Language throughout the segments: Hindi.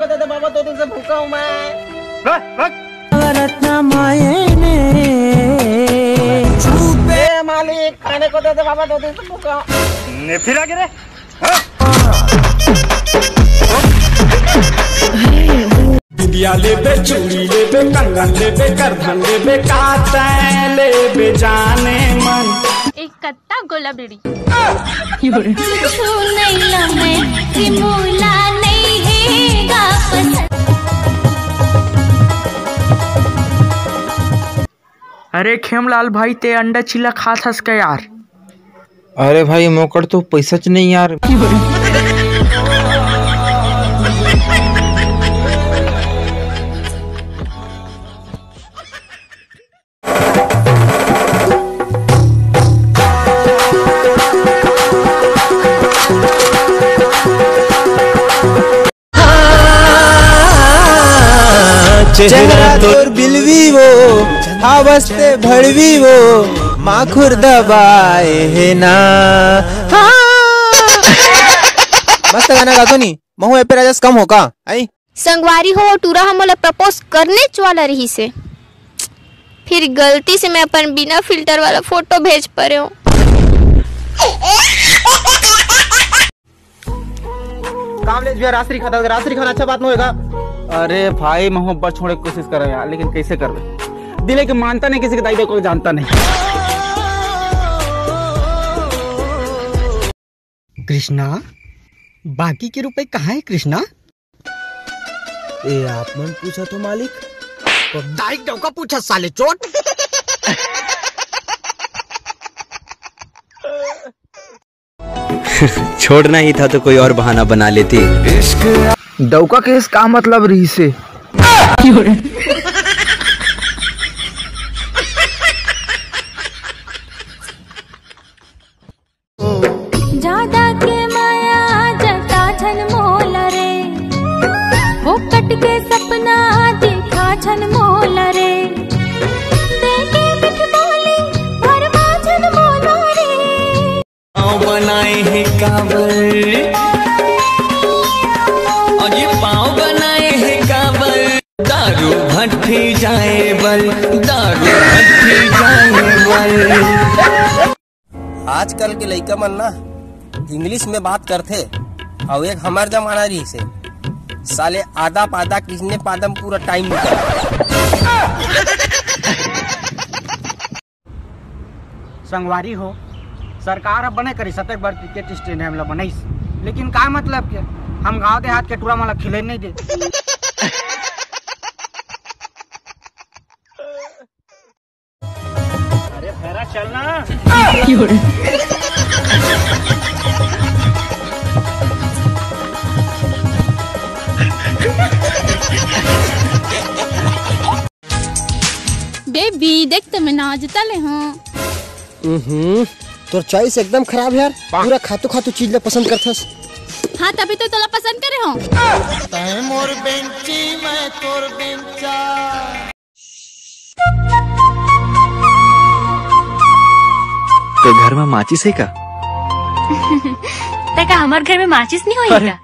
को दे दे बाबा, 2 दिन से भूखा हूँ मैं। मालिक खाने को दे दे बाबा, 2 दिन से भूखा हूँ। फिर आगे रे। बिंदिया लेबे, चूड़ी लेबे, कंगन लेबे, करधन लेबे, कांटे लेबे जाने मन। एक कत्ता गोलाबेरी अरे खेमलाल भाई, ते अंडा चिल्ला खात हस का यार? अरे भाई मोकड़ तो पैसाच नहीं यार। चेहरा तोर बिलवी वो, हावस्ते भड़वी वो, माखुर दबाए है ना। मस्त गाना गातो नी, महू ए पे राजस कम हो का आई। संगवारी हो टूरा हमला प्रपोज करने वाला रही से, फिर गलती से मैं अपन बिना फिल्टर वाला फोटो भेज पा हूँ। कामलेज भी रात्रि खाता, रात्रि खाना अच्छा बात नहीं होगा। अरे भाई मोहब्बत छोड़ने की कोशिश कर रहे यार, लेकिन कैसे कर रहे? दिले के मानता नहीं, किसी के दायित्व को जानता नहीं। कृष्णा, बाकी के रुपए कहाँ है कृष्णा? ए आप मन पूछा तो मालिक। दाइक डोका पूछा साले चोट। छोड़ना ही था तो कोई और बहाना बना लेती। डौका के इसका मतलब रही से। ज्यादा के माया जता छन मोल रे, वो कट के सपना देखा छन मोल रे, देखे मिठ बोली भरमा छन मोल रे। पाँव बनाए हैं काबर, और ये पाँव बनाए हैं काबर, दारू भट्टी जाए बल, दारू भट्टी जाए बल। आजकल के लड़का मन ना इंग्लिश में बात करते, और एक हमार जमाना रही से साले आधा पादा कृष्ण पादम पूरा टाइम निकल। संगवारी हो सरकार अब बने करी सतक बार क्रिकेट स्टेडियम ला बनाई, लेकिन का मतलब के हम गाँव देहात के टूरा माला खिले नहीं दे। अरे फेरा चलना। बेबी देख तो मैं नाचता ले हूँ। तोर चॉइस एकदम खराब है यार, पूरा खातू खातू चीज ले पसंद करथस। हाँ तभी तो तोला पसंद करे हो। तय मोर बेंची मैं तोर बेंचा। तो घर में माचिस है का? तका हमारे घर में माचिस नहीं होई का?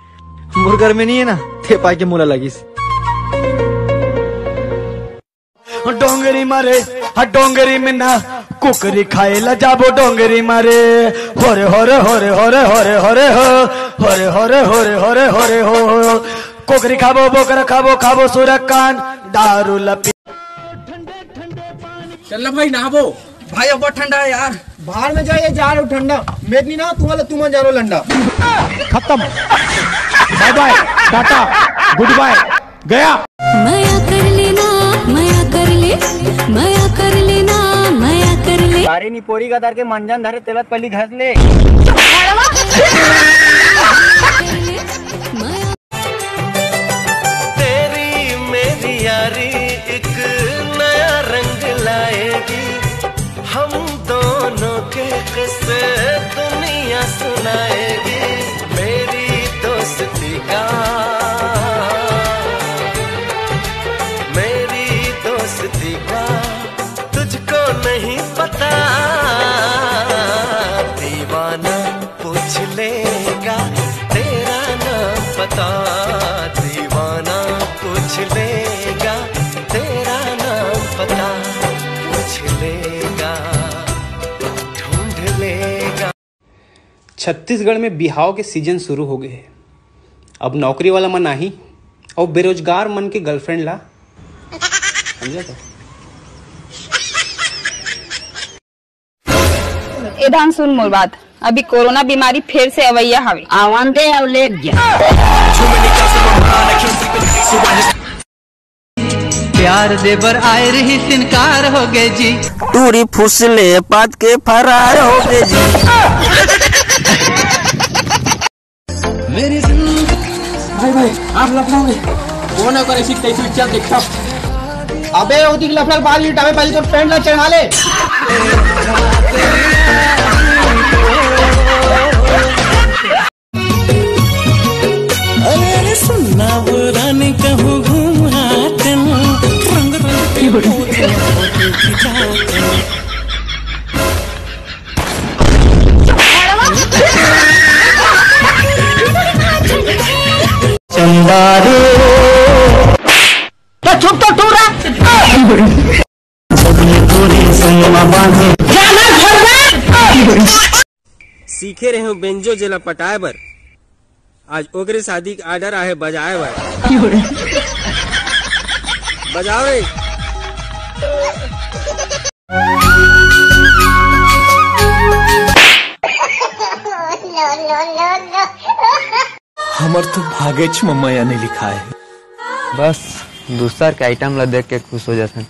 मोर घर में नहीं है ना, थे पाई के मोला लगिस। डोंगरी मारे हा डोंगरी में ना कुकरी खाए ला जाबो डोंगरी मारे, होरे होरे होरे होरे होरे होरे हो, होरे होरे होरे होरे होरे हो, कुकरी खाबो बोकरा खाबो खाबो सुरकान दारू लपी। चल भाई नहाबो। भाई अब बहुत ठंडा है यार। बाहर में जाइए, जा रहा ठंडा मैं नहीं ना, तुम जा रहा लंडा। खत्म, bye bye, tata, goodbye, गया। माया कर लेना, माया कर ले, माया कर लेना, माया कर ले। सारी नी पोरी का दर के मंजन धरे तेलत पली घस ले। तेरी मेरी यारी एक नया रंग लाएगी, हम दोनों के किस्से दुनिया सुनाएगी। मेरी दोस्ती का, मेरी दोस्ती का तुझको नहीं पता, दीवाना पूछ लेगा तेरा नाम पता, दीवाना छत्तीसगढ़ में बिहाव के सीजन शुरू हो गए हैं। अब नौकरी वाला मन आही और बेरोजगार मन के गर्लफ्रेंड ला समझा था। ए धान सुन मोर बात, अभी कोरोना बीमारी फिर से अवैया हवे, आवन दे और ले जा। प्यार देवर आए रही सिनकार हो गए जी, टूरी फुसले पात के फरार हो गए जी। मेरी भाई आप लफड़ोगे कौन है करे सीट कैसे चल देखता। अबे ओदी लफड़ बाल लिटावे पहले तो पेंट ला चढ़ा ले। अरे सुनना वो रानी कहूँ घूमातन रंग रंग के फोटो खिंचातन। चंदारे तो चुप तो टूरा सीखे रहे हूँ बेंजो जिला पटाए बर, आज ओकरे शादी के आर्डर आहे बजाए बर। बजाओ रे। हमर तो भागेच मम्मा ने लिखा है। बस दूसर के आइटम ला देख के खुश हो जाते।